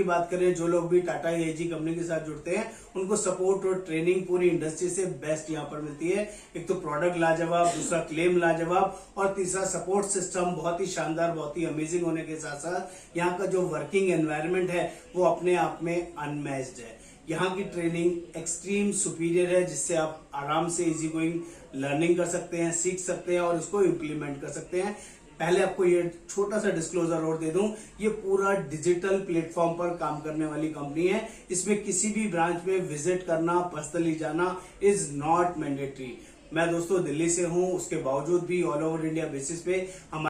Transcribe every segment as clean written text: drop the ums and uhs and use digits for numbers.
बात करें, जो लोग भी टाटा एआईजी कंपनी के साथ जुड़ते हैं उनको सपोर्ट और ट्रेनिंग पूरी इंडस्ट्री से बेस्ट यहाँ पर मिलती है। एक तो प्रोडक्ट लाजवाब, दूसरा क्लेम लाजवाब और तीसरा सपोर्ट सिस्टम बहुत ही शानदार, बहुत ही अमेजिंग होने के साथ साथ यहाँ का जो वर्किंग एनवायरनमेंट है वो अपने आप में अनमैच्ड है। यहाँ की ट्रेनिंग एक्सट्रीम सुपीरियर है, जिससे आप आराम से इजी गोइंग लर्निंग कर सकते हैं, सीख सकते हैं और इसको इम्प्लीमेंट कर सकते हैं। पहले आपको ये छोटा सा डिस्क्लोजर और दे दूं, ये पूरा डिजिटल प्लेटफॉर्म पर काम करने वाली कंपनी है। इसमें किसी भी ब्रांच में विजिट करना, पर्सनली जाना इज नॉट मैंडेटरी। मैं दोस्तों दिल्ली से हूं, उसके बावजूद भी ऑल ओवर इंडिया बेसिस पे हमारे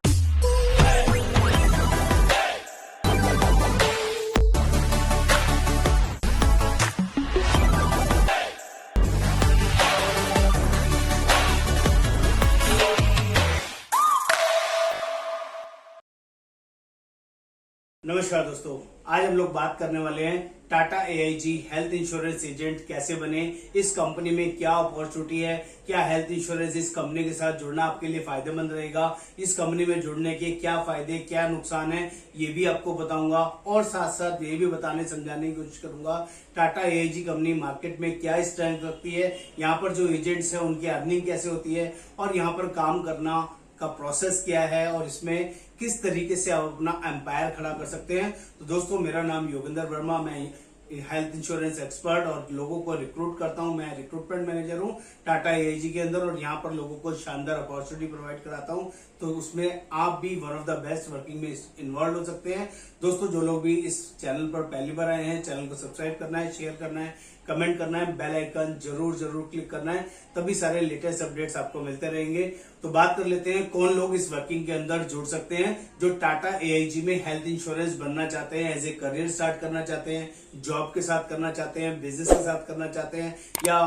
नमस्कार दोस्तों, आज हम लोग बात करने वाले हैं Tata AIG health insurance agent कैसे बने, इस कंपनी में क्या अपॉर्चुनिटी है, क्या हेल्थ इंश्योरेंस इस कंपनी के साथ जुड़ना आपके लिए फायदेमंद रहेगा, इस कंपनी में जुड़ने के क्या फायदे क्या नुकसान है ये भी आपको बताऊंगा और साथ साथ ये भी बताने समझाने की कोशिश करूंगा टाटा एआईजी कंपनी मार्केट में क्या स्ट्रेंथ रखती है, यहाँ पर जो एजेंट्स हैं उनकी अर्निंग कैसे होती है और यहाँ पर काम करना का प्रोसेस क्या है और इसमें किस तरीके से आप अपना एम्पायर खड़ा कर सकते हैं। तो दोस्तों, मेरा नाम योगेंद्र वर्मा, मैं हेल्थ इंश्योरेंस एक्सपर्ट और लोगों को रिक्रूट करता हूं। मैं रिक्रूटमेंट मैनेजर हूं टाटा एआईजी के अंदर और यहां पर लोगों को शानदार अपॉर्चुनिटी प्रोवाइड कराता हूं। तो उसमें आप भी one of the best working में इन्वॉल्व हो सकते हैं। दोस्तों, जो लोग भी इस चैनल पर पहली बार आए हैं, चैनल को सब्सक्राइब करना है, शेयर करना है, कमेंट करना है, बेल आइकन जरूर क्लिक करना है, तभी सारे लेटेस्ट अपडेट्स आपको मिलते रहेंगे। तो बात कर लेते हैं कौन लोग इस वर्किंग के अंदर जुड़ सकते हैं जो टाटा एआईजी में हेल्थ इंश्योरेंस बनना चाहते हैं, एज ए करियर स्टार्ट करना चाहते हैं, जॉब के साथ करना चाहते हैं, बिजनेस के साथ करना चाहते हैं, या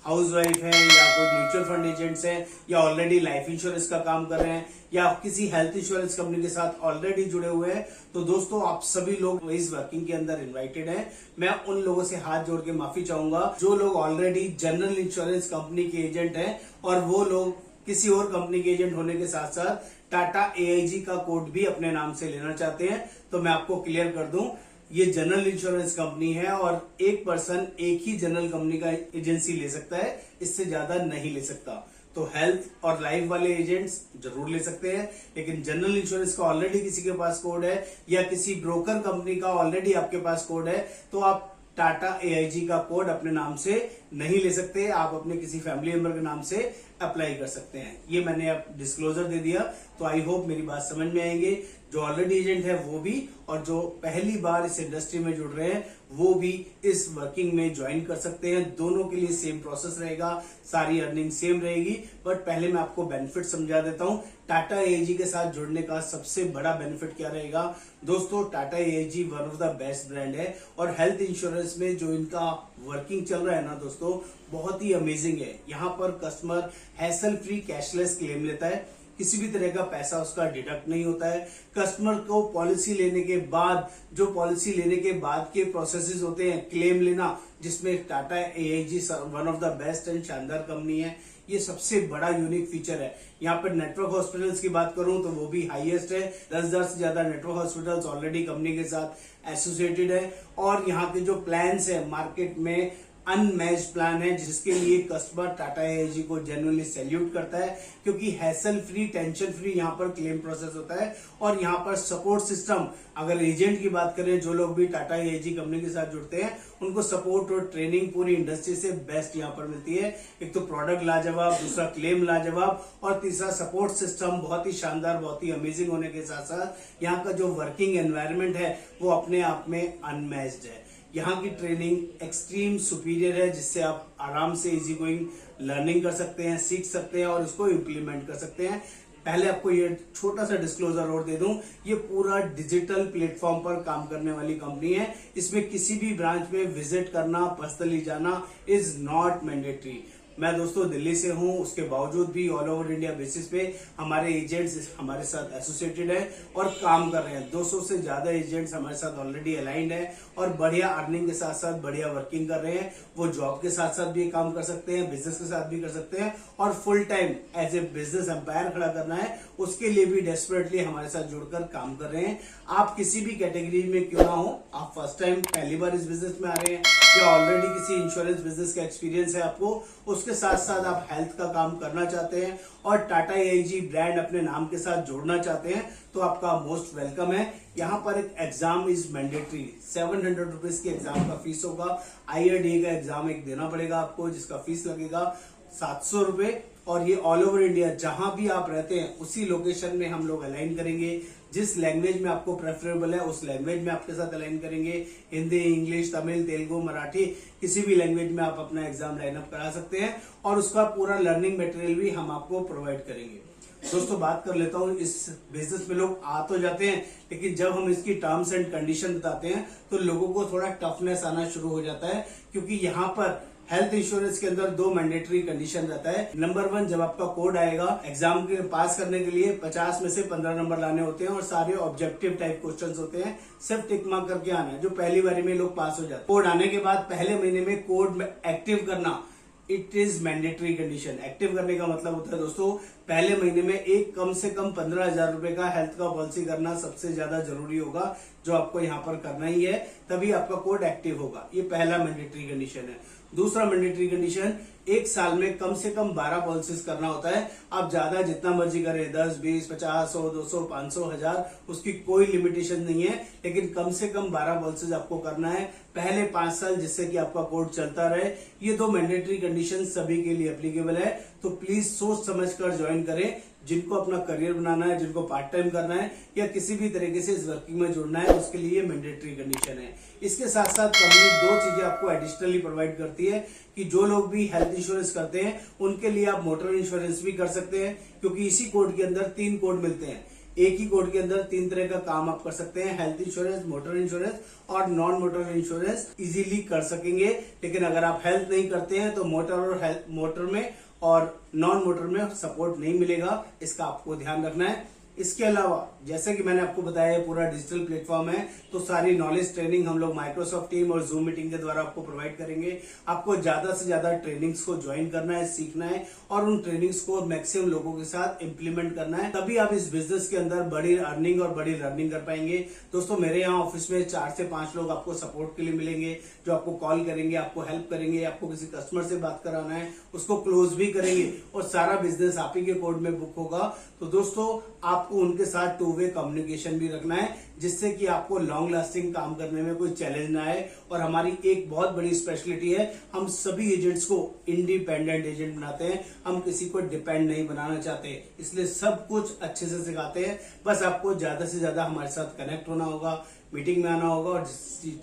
हाउस वाइफ है, या कोई म्यूचुअल फंड एजेंट्स हैं, या ऑलरेडी लाइफ इंश्योरेंस का काम कर रहे हैं, या किसी हेल्थ इंश्योरेंस कंपनी के साथ ऑलरेडी जुड़े हुए हैं। तो दोस्तों, आप सभी लोग इस वर्किंग के अंदर इनवाइटेड हैं। मैं उन लोगों से हाथ जोड़ के माफी चाहूंगा जो लोग ऑलरेडी जनरल इंश्योरेंस कंपनी के एजेंट हैं और वो लोग किसी और कंपनी के एजेंट होने के साथ साथ टाटा एआईजी का कोड भी अपने नाम से लेना चाहते हैं। तो मैं आपको क्लियर कर दूं, ये जनरल इंश्योरेंस कंपनी है और एक पर्सन एक ही जनरल कंपनी का एजेंसी ले सकता है, इससे ज्यादा नहीं ले सकता। तो हेल्थ और लाइफ वाले एजेंट्स जरूर ले सकते हैं, लेकिन जनरल इंश्योरेंस का ऑलरेडी किसी के पास कोड है या किसी ब्रोकर कंपनी का ऑलरेडी आपके पास कोड है तो आप टाटा एआईजी का कोड अपने नाम से नहीं ले सकते। आप अपने किसी फैमिली मेंबर के नाम से अप्लाई कर सकते हैं। ये मैंने अब डिस्क्लोजर दे दिया, तो आई होप मेरी बात समझ में आएंगे। जो ऑलरेडी एजेंट है वो भी और जो पहली बार इस इंडस्ट्री में जुड़ रहे हैं वो भी इस वर्किंग में ज्वाइन कर सकते हैं। दोनों के लिए सेम प्रोसेस रहेगा, सारी अर्निंग सेम रहेगी। बट पहले मैं आपको बेनिफिट समझा देता हूं। टाटा एआईजी के साथ जुड़ने का सबसे बड़ा बेनिफिट क्या रहेगा दोस्तों, Tata AIG one of the best brand है और हेल्थ इंश्योरेंस में जो इनका वर्किंग चल रहा है ना दोस्तों, बहुत ही अमेजिंग है। यहाँ पर customer hassle free cashless claim लेता है, किसी भी तरह का पैसा उसका डिडक्ट नहीं होता है। कस्टमर को पॉलिसी लेने के बाद जो पॉलिसी लेने के बाद के प्रोसेसेस होते हैं क्लेम लेना, जिसमें Tata AIG one of the best and शानदार कंपनी है। ये सबसे बड़ा यूनिक फीचर है। यहाँ पर नेटवर्क हॉस्पिटल्स की बात करूं तो वो भी हाईएस्ट है। 10,000 से ज्यादा नेटवर्क हॉस्पिटल्स ऑलरेडी कंपनी के साथ एसोसिएटेड है और यहाँ के जो प्लान्स है मार्केट में अनमैच्ड प्लान है, जिसके लिए कस्टमर टाटा एआईजी को जेन्युइनली सैल्यूट करता है, क्योंकि हैसल फ्री, टेंशन फ्री यहाँ पर क्लेम प्रोसेस होता है और यहाँ पर सपोर्ट सिस्टम, अगर एजेंट की बात करें, जो लोग भी टाटा एआईजी कंपनी के साथ जुड़ते हैं उनको सपोर्ट और ट्रेनिंग पूरी इंडस्ट्री से बेस्ट यहाँ पर मिलती है। एक तो प्रोडक्ट लाजवाब, दूसरा क्लेम लाजवाब और तीसरा सपोर्ट सिस्टम बहुत ही शानदार, बहुत ही अमेजिंग होने के साथ साथ यहाँ का जो वर्किंग एनवायरनमेंट है वो अपने आप में अनमैच्ड है। यहाँ की ट्रेनिंग एक्सट्रीम सुपीरियर है, जिससे आप आराम से इजी गोइंग लर्निंग कर सकते हैं, सीख सकते हैं और इसको इम्प्लीमेंट कर सकते हैं। पहले आपको ये छोटा सा डिस्क्लोजर और दे दूं, ये पूरा डिजिटल प्लेटफॉर्म पर काम करने वाली कंपनी है। इसमें किसी भी ब्रांच में विजिट करना, पर्सनली जाना इज नॉट मैंडेटरी। मैं दोस्तों दिल्ली से हूं, उसके बावजूद भी ऑल ओवर इंडिया बेसिस पे हमारे एजेंट्स हमारे साथ एसोसिएटेड है और काम कर रहे हैं। 200 से ज्यादा एजेंट्स हमारे साथ ऑलरेडी अलाइंड है और बढ़िया अर्निंग के साथ साथ बढ़िया वर्किंग कर रहे हैं। वो जॉब के साथ साथ भी काम कर सकते हैं, बिजनेस के साथ भी कर सकते हैं और full time as a business empire खड़ा करना है उसके लिए भी डेस्परेटली हमारे साथ जुड़कर काम कर रहे हैं। आप किसी भी कैटेगरी में क्यों ना हो, आप फर्स्ट टाइम पहली बार इस बिजनेस में आ रहे हैं या ऑलरेडी किसी इंश्योरेंस बिजनेस का एक्सपीरियंस है आपको, उसके साथ साथ आप हेल्थ का काम करना चाहते हैं और टाटा एआईजी ब्रांड अपने नाम के साथ जोड़ना चाहते हैं, तो आपका मोस्ट वेलकम है। यहाँ पर एक एग्जाम इज मैंडेटरी, 700 रुपीज की एग्जाम का फीस होगा। IRDA का एग्जाम एक देना पड़ेगा आपको, जिसका फीस लगेगा 700 रुपए। और ये ऑल ओवर इंडिया जहां भी आप रहते हैं उसी लोकेशन में हम लोग अलाइन करेंगे। जिस लैंग्वेज में आपको प्रेफरेबल है उस लैंग्वेज में आपके साथ अलाइन करेंगे। हिंदी, इंग्लिश, तमिल, तेलुगु, मराठी, किसी भी लैंग्वेज में आप अपना एग्जाम लाइनअप करा सकते हैं और उसका पूरा लर्निंग मटेरियल भी हम आपको प्रोवाइड करेंगे। दोस्तों बात कर लेता हूँ, इस बिजनेस में लोग आ तो जाते हैं लेकिन जब हम इसकी टर्म्स एंड कंडीशन बताते हैं तो लोगों को थोड़ा टफनेस आना शुरू हो जाता है, क्योंकि यहाँ पर हेल्थ इंश्योरेंस के अंदर 2 मैंडेटरी कंडीशन रहता है। नंबर 1, जब आपका कोड आएगा एग्जाम के पास करने के लिए 50 में से 15 नंबर लाने होते हैं और सारे ऑब्जेक्टिव टाइप क्वेश्चंस होते हैं, सिर्फ टिक मार्क करके आना है, जो पहली बारी में लोग पास हो जाते हैं। कोड आने के बाद पहले महीने में कोड एक्टिव करना, it is mandatory condition. Active करने का मतलब होता है दोस्तों, पहले महीने में एक कम से कम 15,000 रुपए का हेल्थ का पॉलिसी करना सबसे ज्यादा जरूरी होगा, जो आपको यहाँ पर करना ही है, तभी आपका कोड एक्टिव होगा। ये पहला मैंडेटरी कंडीशन है। दूसरा मैंडेटरी कंडीशन, एक साल में कम से कम 12 पॉलिसीज करना होता है। आप ज्यादा जितना मर्जी करें, 10, 20, 50, 100, 200, 500, 1000, उसकी कोई लिमिटेशन नहीं है, लेकिन कम से कम 12 पॉलिसीज आपको करना है पहले 5 साल, जिससे कि आपका कोड चलता रहे। ये 2 मैंडेटरी कंडीशन सभी के लिए एप्लीकेबल है, तो प्लीज सोच समझ कर ज्वाइन करें। जिनको अपना करियर बनाना है, जिनको पार्ट टाइम करना है या किसी भी तरीके से इस वर्किंग में जुड़ना है, उसके लिए मैंडेटरी कंडीशन है। इसके साथ साथ कंपनी 2 चीजें आपको एडिशनली प्रोवाइड करती है कि जो लोग भी हेल्थ इंश्योरेंस करते हैं उनके लिए आप मोटर इंश्योरेंस भी कर सकते हैं, क्योंकि इसी कोड के अंदर 3 कोड मिलते हैं। एक ही कोड के अंदर 3 तरह का काम आप कर सकते हैं, हेल्थ इंश्योरेंस, मोटर इंश्योरेंस और नॉन मोटर इंश्योरेंस इजीली कर सकेंगे। लेकिन अगर आप हेल्थ नहीं करते हैं तो मोटर में और नॉन मोटर में सपोर्ट नहीं मिलेगा, इसका आपको ध्यान रखना है। इसके अलावा जैसे कि मैंने आपको बताया पूरा डिजिटल प्लेटफॉर्म है, तो सारी नॉलेज ट्रेनिंग हम लोग माइक्रोसॉफ्ट टीम और जूम मीटिंग के द्वारा आपको प्रोवाइड करेंगे। आपको ज्यादा से ज्यादा ट्रेनिंग्स को ज्वाइन करना है, सीखना है और उन ट्रेनिंग्स को मैक्सिमम लोगों के साथ इंप्लीमेंट करना है, तभी आप इस बिजनेस के अंदर बड़ी अर्निंग और बड़ी लर्निंग कर पाएंगे। दोस्तों मेरे यहाँ ऑफिस में 4 से 5 लोग आपको सपोर्ट के लिए मिलेंगे, जो आपको कॉल करेंगे, आपको हेल्प करेंगे, आपको किसी कस्टमर से बात कराना है उसको क्लोज भी करेंगे और सारा बिजनेस आप ही के कोड में बुक होगा। तो दोस्तों आपको उनके साथ 2 वे कम्युनिकेशन भी रखना है, जिससे कि आपको लॉन्ग लास्टिंग काम करने में कोई चैलेंज ना आए। और हमारी एक बहुत बड़ी स्पेशलिटी है, हम सभी एजेंट्स को इंडिपेंडेंट एजेंट बनाते हैं, हम किसी को डिपेंड नहीं बनाना चाहते, इसलिए सब कुछ अच्छे से सिखाते हैं। बस आपको ज्यादा से ज्यादा हमारे साथ कनेक्ट होना होगा, मीटिंग में आना होगा और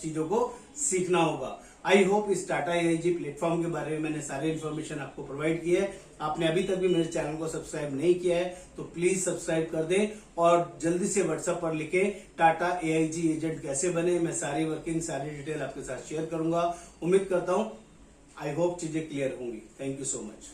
चीजों को सीखना होगा। आई होप इस टाटा एआईजी प्लेटफॉर्म के बारे में मैंने सारी इन्फॉर्मेशन आपको प्रोवाइड की है। आपने अभी तक भी मेरे चैनल को सब्सक्राइब नहीं किया है तो प्लीज सब्सक्राइब कर दें और जल्दी से व्हाट्सएप पर लिखें टाटा एआईजी एजेंट कैसे बने। मैं सारी वर्किंग, सारी डिटेल आपके साथ शेयर करूंगा। उम्मीद करता हूं आई होप चीजें क्लियर होंगी। Thank you so much.